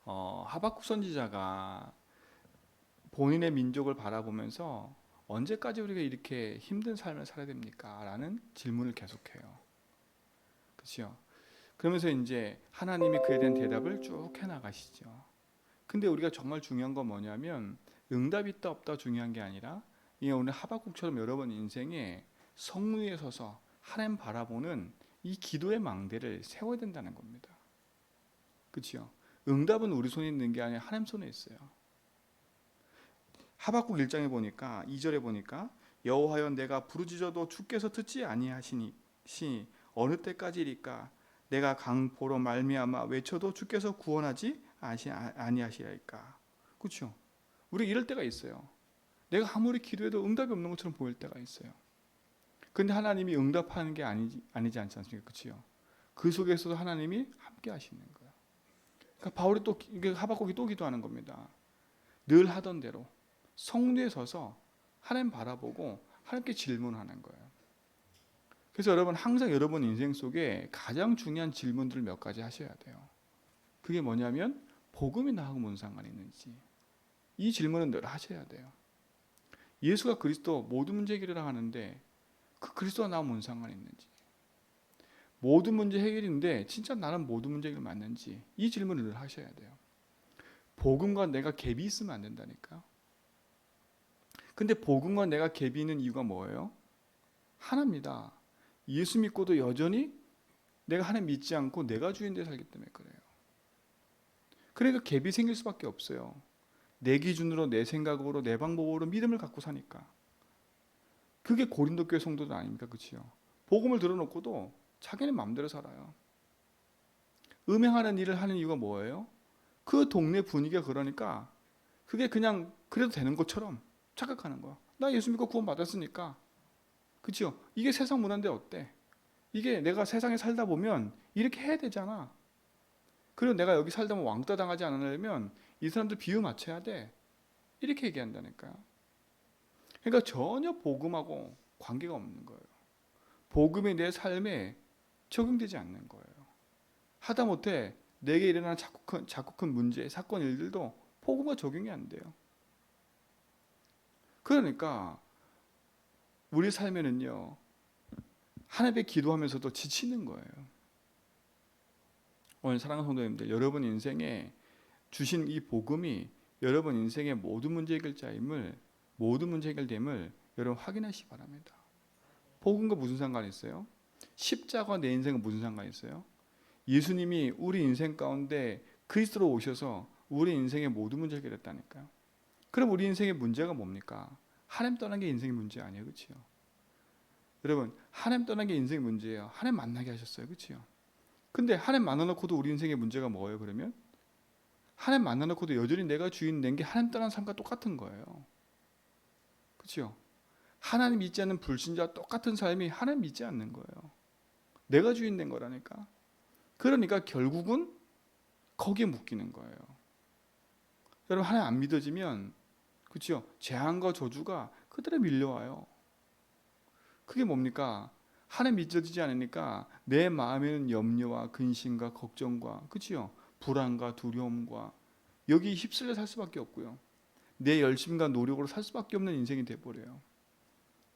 하박국 선지자가 본인의 민족을 바라보면서 언제까지 우리가 이렇게 힘든 삶을 살아야 됩니까? 라는 질문을 계속해요. 그렇죠? 그러면서 이제 하나님이 그에 대한 대답을 쭉 해나가시죠. 근데 우리가 정말 중요한 건 뭐냐면 응답이 있다 없다 중요한 게 아니라 이 오늘 하박국처럼 여러분 인생에 성루에 서서 하나님 바라보는 이 기도의 망대를 세워야 된다는 겁니다. 그렇죠? 응답은 우리 손에 있는 게 아니라 하나님 손에 있어요. 하박국 1장에 보니까 2절에 보니까 여호와여 내가 부르짖어도 주께서 듣지 아니하시니 어느 때까지리까 내가 강포로 말미암아 외쳐도 주께서 구원하지 아니하시리까. 그렇죠? 우리 이럴 때가 있어요. 내가 아무리 기도해도 응답이 없는 것처럼 보일 때가 있어요. 근데 하나님이 응답하는 게 아니지 않지 않습니까? 그렇죠? 그 속에서도 하나님이 함께 하시는 거예요. 그러니까 바울이 또 하박국이 또 기도하는 겁니다. 늘 하던 대로 성류에 서서 하나님 바라보고 하나님께 질문하는 거예요. 그래서 여러분 항상 여러분 인생 속에 가장 중요한 질문들을 몇 가지 하셔야 돼요. 그게 뭐냐면 복음이 나하고 뭔 상관이 있는지 이 질문은 늘 하셔야 돼요. 예수가 그리스도 모든 문제 해결이라 하는데 그 그리스도가 나하고 뭔 상관이 있는지 모든 문제 해결인데 진짜 나는 모든 문제 해결 맞는지 이 질문을 늘 하셔야 돼요. 복음과 내가 갭이 있으면 안 된다니까요. 근데 복음과 내가 갭이 있는 이유가 뭐예요? 하나입니다. 예수 믿고도 여전히 내가 하나님 믿지 않고 내가 주인데 살기 때문에 그래요. 그러니까 갭이 생길 수밖에 없어요. 내 기준으로 내 생각으로 내 방법으로 믿음을 갖고 사니까. 그게 고린도 교회 성도들 아닙니까? 그렇죠? 복음을 들어놓고도 자기는 마음대로 살아요. 음행하는 일을 하는 이유가 뭐예요? 그 동네 분위기가 그러니까 그게 그냥 그래도 되는 것처럼 착각하는 거야. 나 예수 믿고 구원 받았으니까. 그렇죠? 이게 세상 문화인데 어때? 이게 내가 세상에 살다 보면 이렇게 해야 되잖아. 그리고 내가 여기 살다 보면 왕따 당하지 않으려면 이 사람들 비유 맞춰야 돼. 이렇게 얘기한다니까요. 그러니까 전혀 복음하고 관계가 없는 거예요. 복음이 내 삶에 적용되지 않는 거예요. 하다못해 내게 일어나는 작고 큰 문제, 사건, 일들도 복음과 적용이 안 돼요. 그러니까 우리 삶에는요 하나님께 기도하면서도 지치는 거예요. 오늘 사랑하는 성도님들, 여러분 인생에 주신 이 복음이 여러분 인생의 모든 문제 해결됨을 여러분 확인하시기 바랍니다. 복음과 무슨 상관이 있어요? 십자가와 내 인생은 무슨 상관이 있어요? 예수님이 우리 인생 가운데 그리스도로 오셔서 우리 인생의 모든 문제 해결했다니까요. 그럼 우리 인생의 문제가 뭡니까? 하나님 떠난 게 인생의 문제 아니에요, 그렇죠? 여러분, 하나님 떠난 게 인생의 문제예요. 하나님 만나게 하셨어요, 그렇죠? 근데 하나님 만나놓고도 우리 인생의 문제가 뭐예요? 그러면 하나님 만나놓고도 여전히 내가 주인 된 게 하나님 떠난 삶과 똑같은 거예요. 그렇죠? 하나님 믿지 않는 불신자와 똑같은 삶이 하나님 믿지 않는 거예요. 내가 주인 된 거라니까. 그러니까 결국은 거기에 묶이는 거예요. 여러분 하나님 안 믿어지면 그렇죠? 재앙과 저주가 그대로 밀려와요. 그게 뭡니까? 하나님 믿어지지 않으니까 내 마음에는 염려와 근심과 걱정과 그렇죠? 불안과 두려움과 여기 휩쓸려 살 수밖에 없고요. 내 열심과 노력으로 살 수밖에 없는 인생이 돼버려요.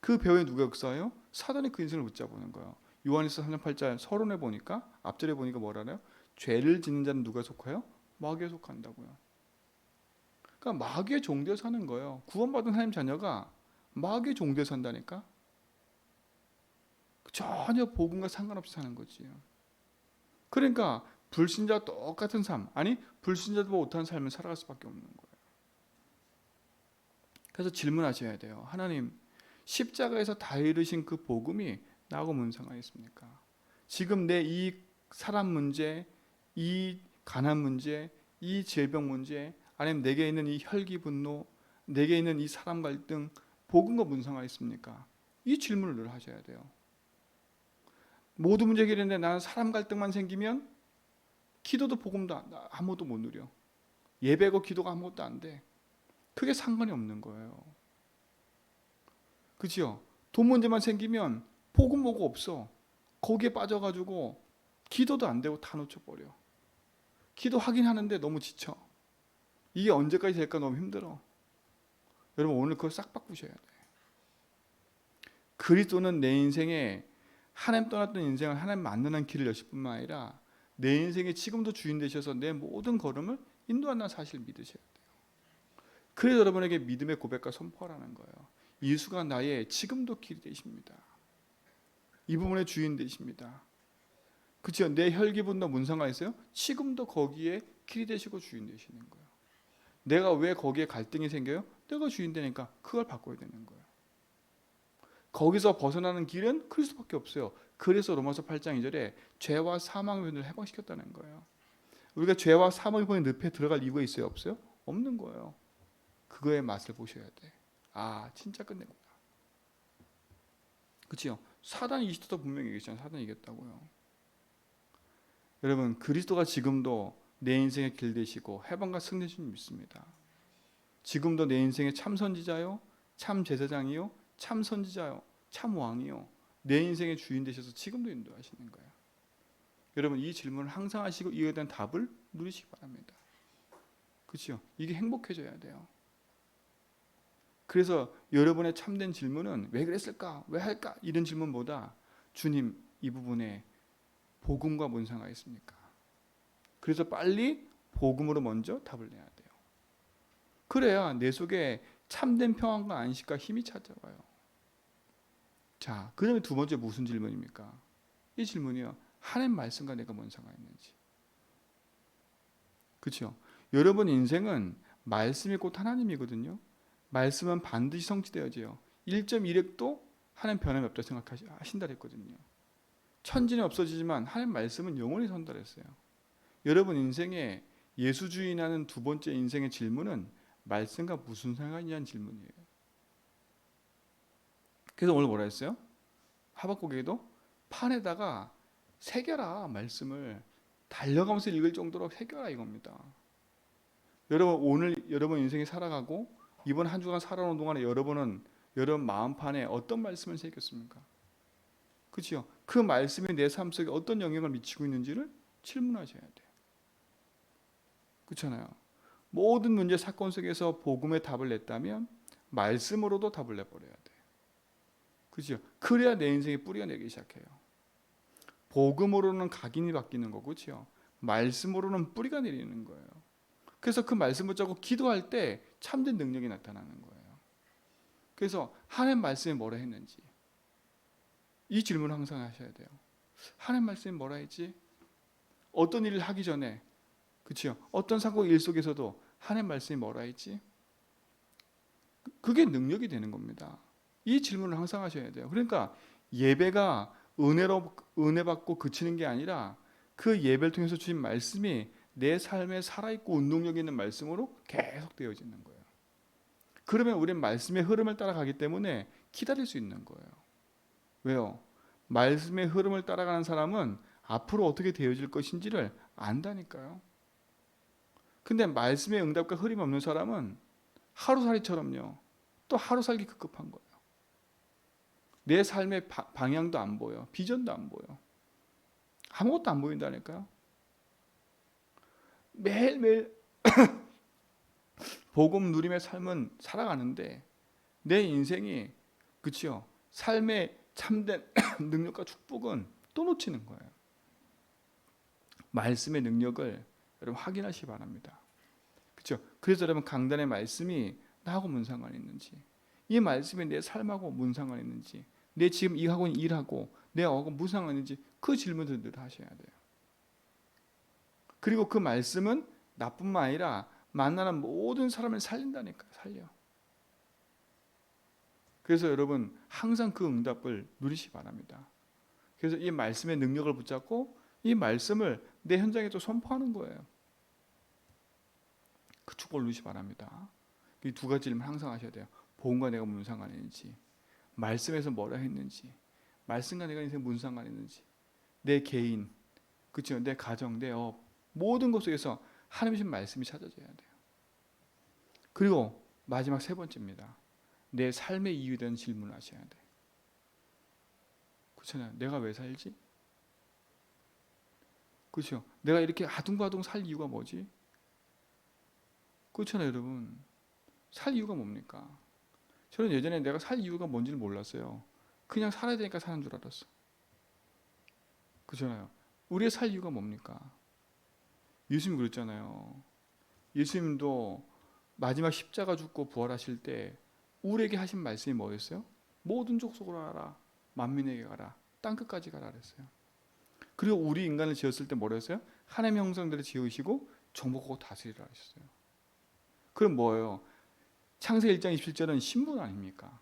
그 배후에 누가 역사해요? 사단이 그 인생을 붙잡는 거예요. 요한일서 3장 8절 서론에 보니까 앞절에 보니까 뭐라나요? 죄를 짓는 자는 누가 속해요? 마귀에 속한다고요. 그러니까 마귀의 종되어 사는 거예요. 구원받은 하나님 자녀가 마귀의 종되어 산다니까. 전혀 복음과 상관없이 사는 거지요. 그러니까 불신자와 똑같은 삶, 아니 불신자도 못하는 삶을 살아갈 수밖에 없는 거예요. 그래서 질문하셔야 돼요. 하나님, 십자가에서 다 이루신 그 복음이 나하고 무슨 상관이 있습니까? 지금 내 이 사람 문제, 이 가난 문제, 이 질병 문제, 아니면 내게 있는 이 혈기 분노, 내게 있는 이 사람 갈등, 복음과 무슨 상관이 있습니까? 이 질문을 늘 하셔야 돼요. 모든 문제 해결했는데 나는 사람 갈등만 생기면 기도도 복음도 아무것도 못 누려. 예배고 기도가 아무것도 안 돼. 그게 상관이 없는 거예요. 그죠? 돈 문제만 생기면 복음 뭐고 없어. 거기에 빠져가지고 기도도 안 되고 다 놓쳐버려. 기도하긴 하는데 너무 지쳐. 이게 언제까지 될까 너무 힘들어. 여러분 오늘 그걸 싹 바꾸셔야 돼. 그리스도는 내 인생에 하나님 떠났던 인생을 하나님 만나는 길을 여실 뿐만 아니라 내 인생에 지금도 주인 되셔서 내 모든 걸음을 인도한다는 사실을 믿으셔야 돼요. 그래서 여러분에게 믿음의 고백과 선포하라는 거예요. 예수가 나의 지금도 길이 되십니다. 이 부분의 주인 되십니다. 그렇죠? 내 혈기분도 문상가 있어요? 지금도 거기에 길이 되시고 주인 되시는 거예요. 내가 왜 거기에 갈등이 생겨요? 내가 주인 되니까 그걸 바꿔야 되는 거예요. 거기서 벗어나는 길은 그리스도밖에 없어요. 그래서 로마서 8장 2절에 죄와 사망의 본을 해방시켰다는 거예요. 우리가 죄와 사망의 본의 늪에 들어갈 이유가 있어요? 없어요? 없는 거예요. 그거의 맛을 보셔야 돼. 아, 진짜 끝내구나. 그렇죠? 사단이 이기셨다고 분명히 얘기했잖아요. 사단이 이겼다고요. 여러분, 그리스도가 지금도 내 인생의 길 되시고 해방과 승리 주님 믿습니다. 지금도 내 인생의 참 선지자요, 참 제사장이요, 참 선지자요, 참 왕이요, 내 인생의 주인 되셔서 지금도 인도하시는 거예요. 여러분 이 질문을 항상 하시고 이에 대한 답을 누리시기 바랍니다. 그렇죠? 이게 행복해져야 돼요. 그래서 여러분의 참된 질문은 왜 그랬을까? 왜 할까? 이런 질문보다 주님 이 부분에 복음과 뭔 상관이 있습니까? 그래서 빨리 복음으로 먼저 답을 내야 돼요. 그래야 내 속에 참된 평안과 안식과 힘이 찾아와요. 자, 그 다음에 두 번째 무슨 질문입니까? 이 질문이요. 하나님 말씀과 내가 뭔 상관이 있는지. 그렇죠? 여러분 인생은 말씀이 곧 하나님이거든요. 말씀은 반드시 성취되어져요. 1.1핵도 하나님 변함이 없다고 생각하신다 했거든요. 천지는 없어지지만 하나님 말씀은 영원히 선다 했어요. 여러분 인생에 예수주의라는 두 번째 인생의 질문은 말씀과 무슨 상관이냐는 질문이에요. 그래서 오늘 뭐라 했어요? 하박국에도 판에다가 새겨라, 말씀을 달려가면서 읽을 정도로 새겨라 이겁니다. 여러분 오늘 여러분 인생이 살아가고 이번 한 주간 살아오는 동안에 여러분은 여러분 마음판에 어떤 말씀을 새겼습니까? 그렇죠? 그 말씀이 내 삶 속에 어떤 영향을 미치고 있는지를 질문하셔야 돼요. 그렇잖아요. 모든 문제 사건 속에서 복음의 답을 냈다면 말씀으로도 답을 내버려야 돼요. 그렇죠? 그래야 내 인생에 뿌리가 내기 시작해요. 복음으로는 각인이 바뀌는 거고, 그렇죠? 말씀으로는 뿌리가 내리는 거예요. 그래서 그 말씀 붙잡고 기도할 때 참된 능력이 나타나는 거예요. 그래서 하나님 말씀이 뭐라 했는지 이 질문을 항상 하셔야 돼요. 하나님 말씀이 뭐라 했지? 어떤 일을 하기 전에, 그렇죠? 어떤 사고 일 속에서도 하나님 말씀이 뭐라 했지? 그게 능력이 되는 겁니다. 이 질문을 항상 하셔야 돼요. 그러니까 예배가 은혜 받고 그치는 게 아니라 그 예배를 통해서 주신 말씀이 내 삶에 살아있고 운동력 있는 말씀으로 계속 되어지는 거예요. 그러면 우리는 말씀의 흐름을 따라가기 때문에 기다릴 수 있는 거예요. 왜요? 말씀의 흐름을 따라가는 사람은 앞으로 어떻게 되어질 것인지를 안다니까요. 근데 말씀의 응답과 흐름이 없는 사람은 하루살이처럼요. 또 하루살기 급급한 거예요. 내 삶의 방향도 안 보여. 비전도 안 보여. 아무것도 안 보인다니까요. 매일매일 복음 누림의 삶은 살아가는데 내 인생이 그치요? 삶의 참된 능력과 축복은 또 놓치는 거예요. 말씀의 능력을 여러분 확인하시기 바랍니다. 그렇죠? 그래서 여러분 강단의 말씀이 나하고 무슨 상관이 있는지, 이 말씀이 내 삶하고 무슨 상관이 있는지, 내 지금 이 하고 있는 일하고 내하고 무슨 상관이 있는지 그 질문들을 늘 하셔야 돼요. 그리고 그 말씀은 나뿐만 아니라 만나는 모든 사람을 살린다니까요. 살려. 그래서 여러분 항상 그 응답을 누리시기 바랍니다. 그래서 이 말씀의 능력을 붙잡고 이 말씀을 내 현장에 또 선포하는 거예요. 그 축복을 누리시기 바랍니다. 이 두 가지 질문 항상 하셔야 돼요. 복음과 내가 무슨 상관이 있는지, 말씀에서 뭐라 했는지, 말씀과 내가 인생 무슨 상관이 있는지, 내 개인, 그렇죠? 내 가정, 내 업, 모든 것 속에서 하나님의 말씀이 찾아져야 돼요. 그리고 마지막 세 번째입니다. 내 삶의 이유에 대한 질문을 하셔야 돼요. 그렇잖아요. 내가 왜 살지? 그렇죠? 내가 이렇게 아둥바둥 살 이유가 뭐지? 그렇잖아요, 여러분. 살 이유가 뭡니까? 저는 예전에 내가 살 이유가 뭔지를 몰랐어요. 그냥 살아야 되니까 사는 줄 알았어. 그렇잖아요. 우리의 살 이유가 뭡니까? 예수님 그랬잖아요. 예수님도 마지막 십자가 죽고 부활하실 때 우리에게 하신 말씀이 뭐였어요? 모든 족속으로 가라. 만민에게 가라. 땅끝까지 가라 그랬어요. 그리고 우리 인간을 지었을 때 뭐라 했어요? 하나님의 형상대로 지으시고 정복하고 다스리라 하셨어요. 그럼 뭐예요? 창세기 1장 27절은 신분 아닙니까?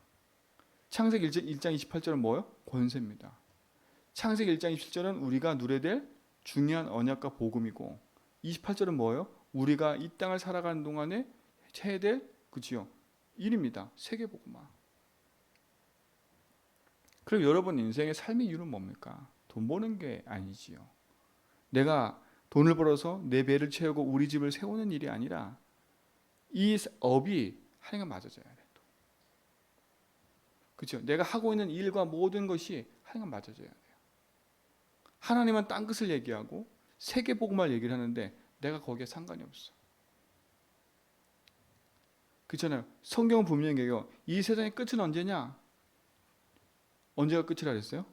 창세기 1장 28절은 뭐예요? 권세입니다. 창세기 1장 27절은 우리가 누려야 될 중요한 언약과 복음이고 28절은 뭐예요? 우리가 이 땅을 살아가는 동안에 해야 될 그치요? 일입니다. 세계복음화. 그럼 여러분 인생의 삶의 이유는 뭡니까? 돈 버는 게 아니지요. 내가 돈을 벌어서 내 배를 채우고 우리 집을 세우는 일이 아니라 이 업이 하나님과 맞아져야 돼. 그렇죠? 내가 하고 있는 일과 모든 것이 하나님과 맞아져야 돼요. 하나님은 땅끝을 얘기하고 세계복음을 얘기를 하는데 내가 거기에 상관이 없어. 그렇잖아요. 성경은 분명히 얘기해요. 이 세상의 끝은 언제냐? 언제가 끝이라 그랬어요?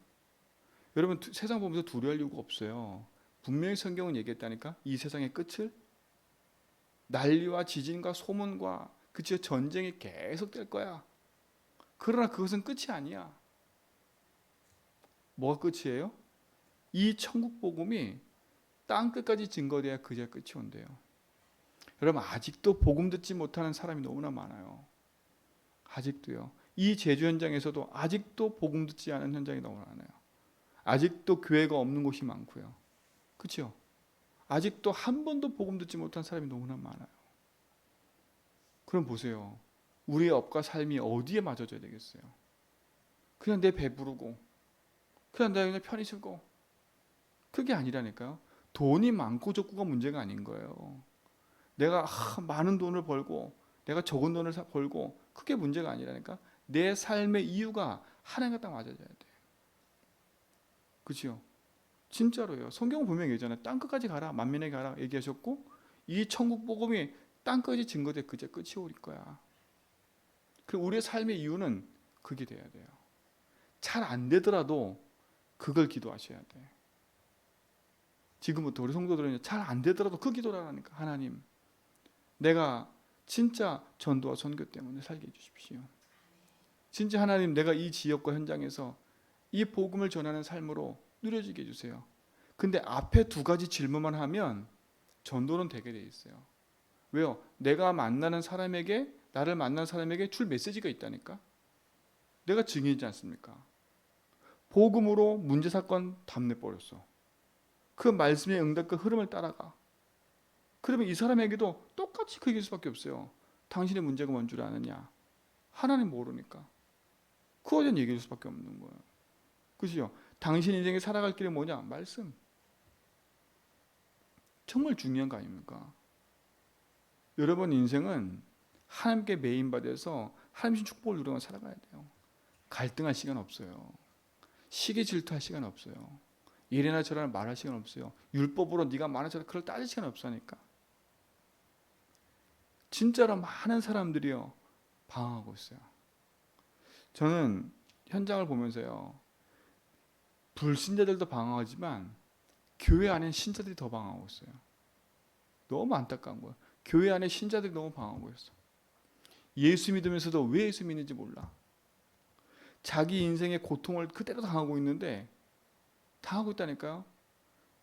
여러분 세상 보면서 두려워할 이유가 없어요. 분명히 성경은 얘기했다니까. 이 세상의 끝을 난리와 지진과 소문과 그치요 전쟁이 계속될 거야. 그러나 그것은 끝이 아니야. 뭐가 끝이에요? 이 천국 복음이 땅 끝까지 증거돼야 그제 끝이 온대요. 여러분 아직도 복음 듣지 못하는 사람이 너무나 많아요. 아직도요. 이 제주 현장에서도 아직도 복음 듣지 않은 현장이 너무 많아요. 아직도 교회가 없는 곳이 많고요. 그렇죠? 아직도 한 번도 복음 듣지 못한 사람이 너무나 많아요. 그럼 보세요. 우리의 업과 삶이 어디에 맞아져야 되겠어요? 그냥 내 배부르고 그냥 내가 그냥 편히 쓰고 그게 아니라니까요. 돈이 많고 적고가 문제가 아닌 거예요. 내가 많은 돈을 벌고 내가 적은 돈을 벌고 그게 문제가 아니라니까. 내 삶의 이유가 하나님과 딱 맞아져야 돼요. 그렇죠? 진짜로요. 성경은 분명히 얘기하잖아요. 땅끝까지 가라. 만민에게 가라 얘기하셨고 이 천국 복음이 땅까지 증거돼 그제 끝이 올 거야. 그리고 우리의 삶의 이유는 그게 돼야 돼요. 잘 안 되더라도 그걸 기도하셔야 돼. 지금부터 우리 성도들은 잘 안 되더라도 그 기도를 하니까 하나님 내가 진짜 전도와 선교 때문에 살게 해주십시오. 진짜 하나님 내가 이 지역과 현장에서 이 복음을 전하는 삶으로 누려지게 해주세요. 근데 앞에 두 가지 질문만 하면 전도는 되게 돼 있어요. 왜요? 내가 만나는 사람에게 나를 만난 사람에게 줄 메시지가 있다니까. 내가 증인이지 않습니까? 복음으로 문제 사건 답내버렸어. 그 말씀에 응답 그 흐름을 따라가. 그러면 이 사람에게도 똑같이 그 얘기할 수밖에 없어요. 당신의 문제가 뭔 줄 아느냐? 하나님 모르니까. 그거에 대한 얘기할 수밖에 없는 거예요. 그죠? 당신 인생에 살아갈 길이 뭐냐? 말씀. 정말 중요한 거 아닙니까? 여러분 인생은 하나님께 메인받아서 하나님의 축복을 누리며 살아가야 돼요. 갈등할 시간 없어요. 시기 질투할 시간 없어요. 이래나 저래나 말할 시간 없어요. 율법으로 네가 말한 저래 그걸 따질 시간 없으니까. 진짜로 많은 사람들이요 방황하고 있어요. 저는 현장을 보면서요 불신자들도 방황하지만 교회 안에 신자들이 더 방황하고 있어요. 너무 안타까운 거예요. 교회 안에 신자들이 너무 방황하고 있어. 예수 믿으면서도 왜 예수 믿는지 몰라. 자기 인생의 고통을 그대로 당하고 있는데 당하고 있다니까요.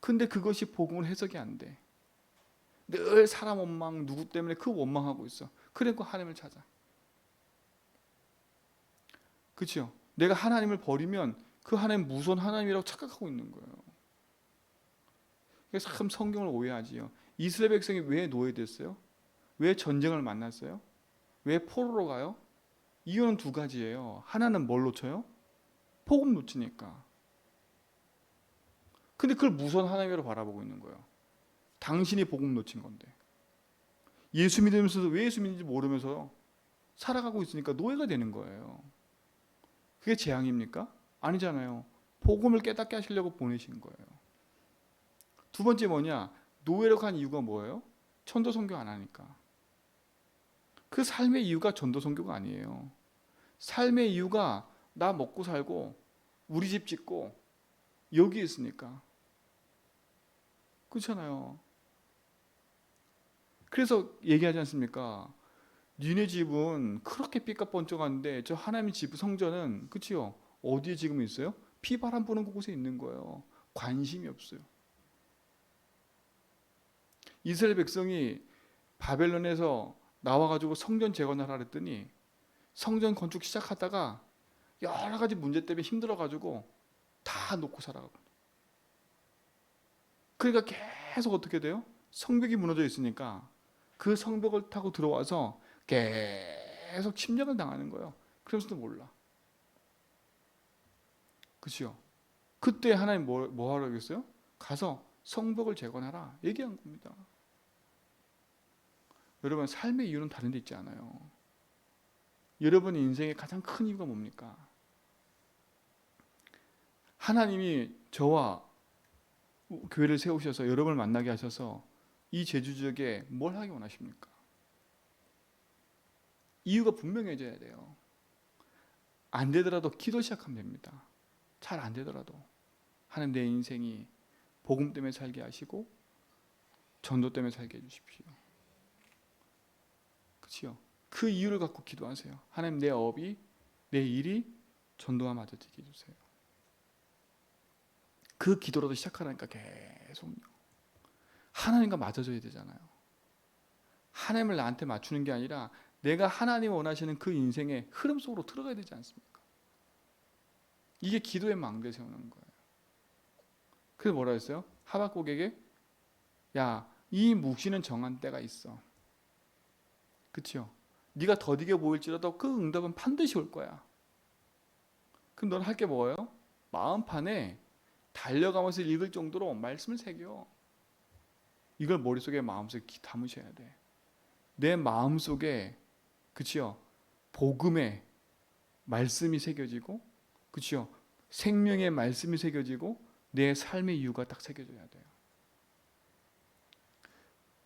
근데 그것이 복음을 해석이 안 돼. 늘 사람 원망 누구 때문에 그 원망하고 있어. 그러니까 하나님을 찾아. 그렇죠? 내가 하나님을 버리면 그 하나님 무서운 하나님이라고 착각하고 있는 거예요. 그래서 참 성경을 오해하지요. 이스라엘 백성이 왜 노예됐어요? 왜 전쟁을 만났어요? 왜 포로로 가요? 이유는 두 가지예요. 하나는 뭘 놓쳐요? 복음 놓치니까. 근데 그걸 무서운 하나님으로 바라보고 있는 거예요. 당신이 복음 놓친 건데. 예수 믿으면서도 왜 예수 믿는지 모르면서 살아가고 있으니까 노예가 되는 거예요. 그게 재앙입니까? 아니잖아요. 복음을 깨닫게 하시려고 보내신 거예요. 두 번째 뭐냐? 노예로 간 이유가 뭐예요? 전도 선교 안 하니까. 그 삶의 이유가 전도 선교가 아니에요. 삶의 이유가 나 먹고 살고 우리 집 짓고 여기 있으니까. 그렇잖아요. 그래서 얘기하지 않습니까? 니네 집은 그렇게 삐까뻔쩍한데 저 하나님 집 성전은 그치요? 어디에 지금 있어요? 피바람 부는 곳에 있는 거예요. 관심이 없어요. 이스라엘 백성이 바벨론에서 나와가지고 성전 재건하라 그랬더니 성전 건축 시작하다가 여러 가지 문제 때문에 힘들어가지고 다 놓고 살아가고. 그러니까 계속 어떻게 돼요? 성벽이 무너져 있으니까 그 성벽을 타고 들어와서 계속 침략을 당하는 거예요. 그러면서도 몰라. 그치요? 그때 하나님 뭐 하라고 했어요? 가서 성벽을 재건하라 얘기한 겁니다. 여러분 삶의 이유는 다른 데 있지 않아요. 여러분 인생의 가장 큰 이유가 뭡니까? 하나님이 저와 교회를 세우셔서 여러분을 만나게 하셔서 이 제주 지역에 뭘 하기 원하십니까? 이유가 분명해져야 돼요. 안 되더라도 기도 시작하면 됩니다. 잘 안 되더라도 하나님 내 인생이 복음 때문에 살게 하시고 전도 때문에 살게 해주십시오. 그렇죠? 그 이유를 갖고 기도하세요. 하나님 내 업이 내 일이 전도와 맞아지게 해주세요. 그 기도라도 시작하라니까 계속 하나님과 맞아져야 되잖아요. 하나님을 나한테 맞추는 게 아니라 내가 하나님 원하시는 그 인생의 흐름 속으로 들어가야 되지 않습니까? 이게 기도의 망대 세우는 거예요. 그래서 뭐라 했어요? 하박국에게 야, 이 묵시는 정한 때가 있어. 그렇죠? 네가 더디게 보일지라도 그 응답은 반드시 올 거야. 그럼 넌 할 게 뭐예요? 마음판에 달려가면서 읽을 정도로 말씀을 새겨. 이걸 머릿속에 마음속에 담으셔야 돼. 내 마음속에 그치요? 복음의 말씀이 새겨지고 그치요? 생명의 말씀이 새겨지고 내 삶의 이유가 딱 새겨져야 돼요.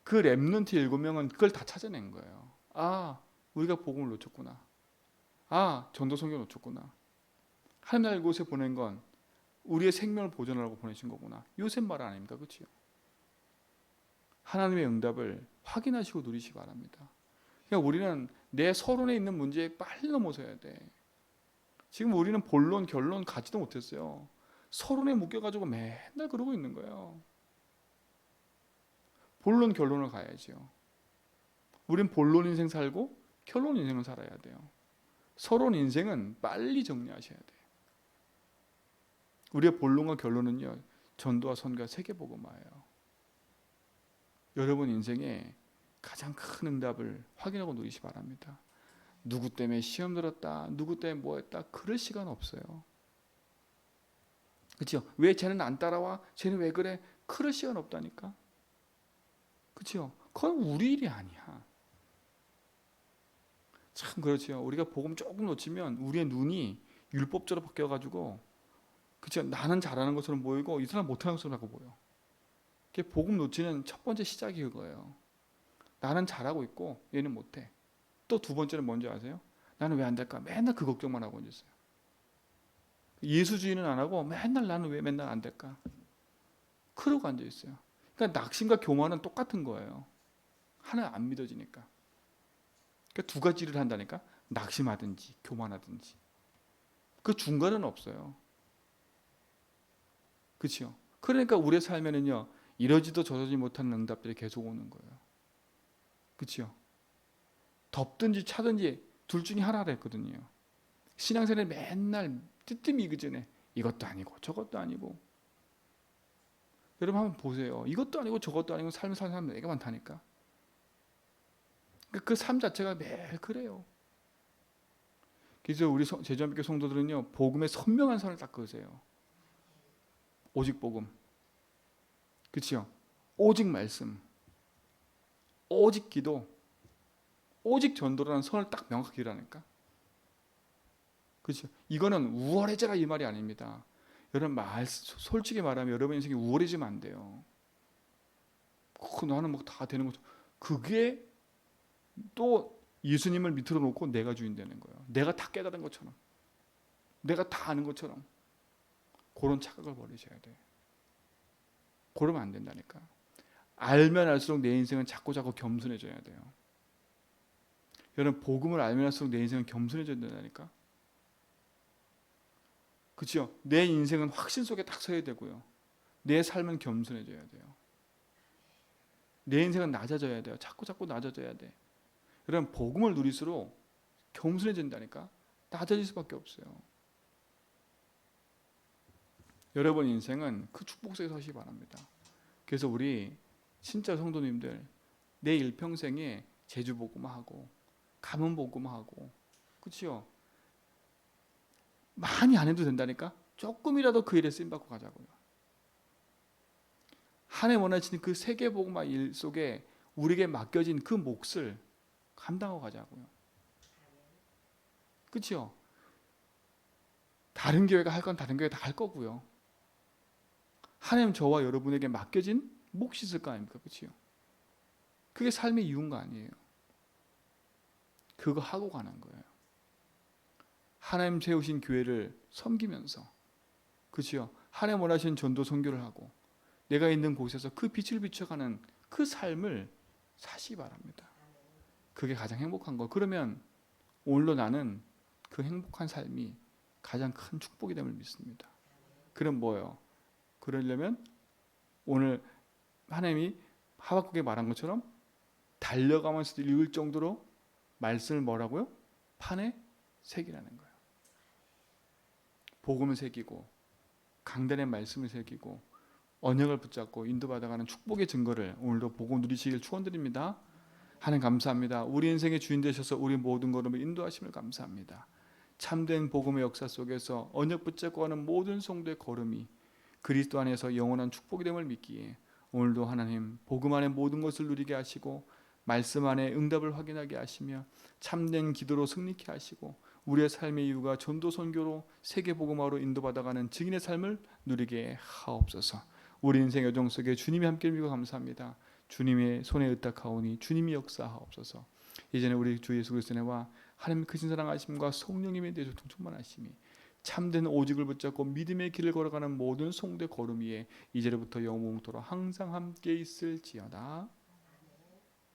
그 렘넌트 7명은 그걸 다 찾아낸 거예요. 아, 우리가 복음을 놓쳤구나. 아, 전도 성경 놓쳤구나. 하나님 이곳에 보낸 건 우리의 생명을 보존하라고 보내신 거구나. 요셉 말 아닙니까? 그렇죠? 하나님의 응답을 확인하시고 누리시기 바랍니다. 그러니까 우리는 내 서론에 있는 문제에 빨리 넘어서야 돼. 지금 우리는 본론, 결론 가지도 못했어요. 서론에 묶여가지고 맨날 그러고 있는 거예요. 본론, 결론을 가야죠. 우린 본론 인생 살고 결론 인생을 살아야 돼요. 서론 인생은 빨리 정리하셔야 돼요. 우리의 본론과 결론은요, 전도와 선교와 세계복음화예요. 여러분 인생에 가장 큰 응답을 확인하고 누리시 바랍니다. 누구 때문에 시험 들었다, 누구 때문에 뭐 했다, 그럴 시간 없어요. 그렇죠? 왜 쟤는 안 따라와? 쟤는 왜 그래? 그럴 시간 없다니까. 그렇죠? 그건 우리 일이 아니야. 참 그렇죠. 우리가 복음 조금 놓치면 우리의 눈이 율법적으로 바뀌어가지고 그렇죠? 나는 잘하는 것처럼 보이고 이 사람 못하는 것처럼 하고 보여. 그게 복음 놓치는 첫 번째 시작이 그거예요. 나는 잘하고 있고 얘는 못해. 또 두 번째는 뭔지 아세요? 나는 왜 안 될까? 맨날 그 걱정만 하고 있어요. 예수주의는 안 하고 맨날 나는 왜 맨날 안 될까? 그러고 앉아 있어요. 그러니까 낙심과 교만은 똑같은 거예요. 하나 안 믿어지니까. 그러니까 두 가지를 한다니까. 낙심하든지 교만하든지. 그 중간은 없어요. 그렇죠? 그러니까 우리의 삶에는요. 이러지도 저러지 못하는 응답들이 계속 오는 거예요. 그렇죠? 덥든지 차든지 둘 중에 하나라 했거든요. 신앙생활에 맨날 뜨뜻미 그 전에 이것도 아니고 저것도 아니고. 여러분 한번 보세요. 이것도 아니고 저것도 아니고 삶을 사는 사람 되게 많다니까. 그 삶 자체가 매일 그래요. 그래서 우리 제주한빛교 성도들은요. 복음의 선명한 선을 딱 그으세요. 오직 복음. 그렇죠? 오직 말씀. 오직 기도. 오직 전도라는 선을 딱 명확히 그으라니까. 그렇죠? 이거는 우월해져라 이 말이 아닙니다. 여러분 솔직히 말하면 여러분 인생이 우월해지면 안 돼요. 나는 막 다 되는 것처럼. 그게 또 예수님을 밑으로 놓고 내가 주인 되는 거예요. 내가 다 깨달은 것처럼, 내가 다 아는 것처럼. 그런 착각을 버리셔야 돼. 그러면 안 된다니까. 알면 알수록 내 인생은 자꾸 겸손해져야 돼요. 여러분, 복음을 알면 할수록 내 인생은 겸손해져야 된다니까. 그렇죠? 내 인생은 확신 속에 딱 서야 되고요. 내 삶은 겸손해져야 돼요. 내 인생은 낮아져야 돼요. 자꾸 낮아져야 돼. 여러분, 복음을 누릴수록 겸손해진다니까. 낮아질 수밖에 없어요. 여러분 인생은 그 축복 속에 서시기 바랍니다. 그래서 우리 진짜 성도님들, 내 일평생에 제주 복음하고 가문 복음하고, 그렇죠? 많이 안 해도 된다니까. 조금이라도 그 일에 쓰임 받고 가자고요. 하나님 원하시는 그 세계 복음화 일 속에 우리에게 맡겨진 그 몫을 감당하고 가자고요. 그렇죠? 다른 교회가 할 건 다른 교회 다 할 거고요. 하나님 저와 여러분에게 맡겨진 몫이 있을 거 아닙니까? 그렇죠? 그게 삶의 이유인 거 아니에요. 그거 하고 가는 거예요. 하나님 세우신 교회를 섬기면서, 그렇죠? 하나님 원하시는 전도 선교를 하고 내가 있는 곳에서 그 빛을 비춰가는 그 삶을 사시기 바랍니다. 그게 가장 행복한 거. 그러면 오늘로 나는 그 행복한 삶이 가장 큰 축복이 됨을 믿습니다. 그럼 뭐예요? 그러려면 오늘 하나님이 하박국에 말한 것처럼 달려가면서도 읽을 정도로 말씀을 뭐라고요? 판에 새기라는 거예요. 복음을 새기고 강단의 말씀을 새기고 언약을 붙잡고 인도받아가는 축복의 증거를 오늘도 보고 누리시길 축원드립니다. 하나님 감사합니다. 우리 인생의 주인 되셔서 우리 모든 걸음을 인도하심을 감사합니다. 참된 복음의 역사 속에서 언약 붙잡고 하는 모든 성도의 걸음이 그리스도 안에서 영원한 축복이 됨을 믿기에 오늘도 하나님 복음 안에 모든 것을 누리게 하시고 말씀 안에 응답을 확인하게 하시며 참된 기도로 승리케 하시고 우리의 삶의 이유가 전도 선교로 세계 복음화로 인도받아가는 증인의 삶을 누리게 하옵소서. 우리 인생 여정 속에 주님이 함께 믿고 감사합니다. 주님의 손에 의탁하오니 주님이 역사하옵소서. 이제는 우리 주 예수 그리스도의 은혜와 하나님의 크신 사랑하심과 성령님의 대조 충만하심이 참된 오직을 붙잡고 믿음의 길을 걸어가는 모든 성도의 걸음 위에 이제로부터 영원토록 항상 함께 있을지어다.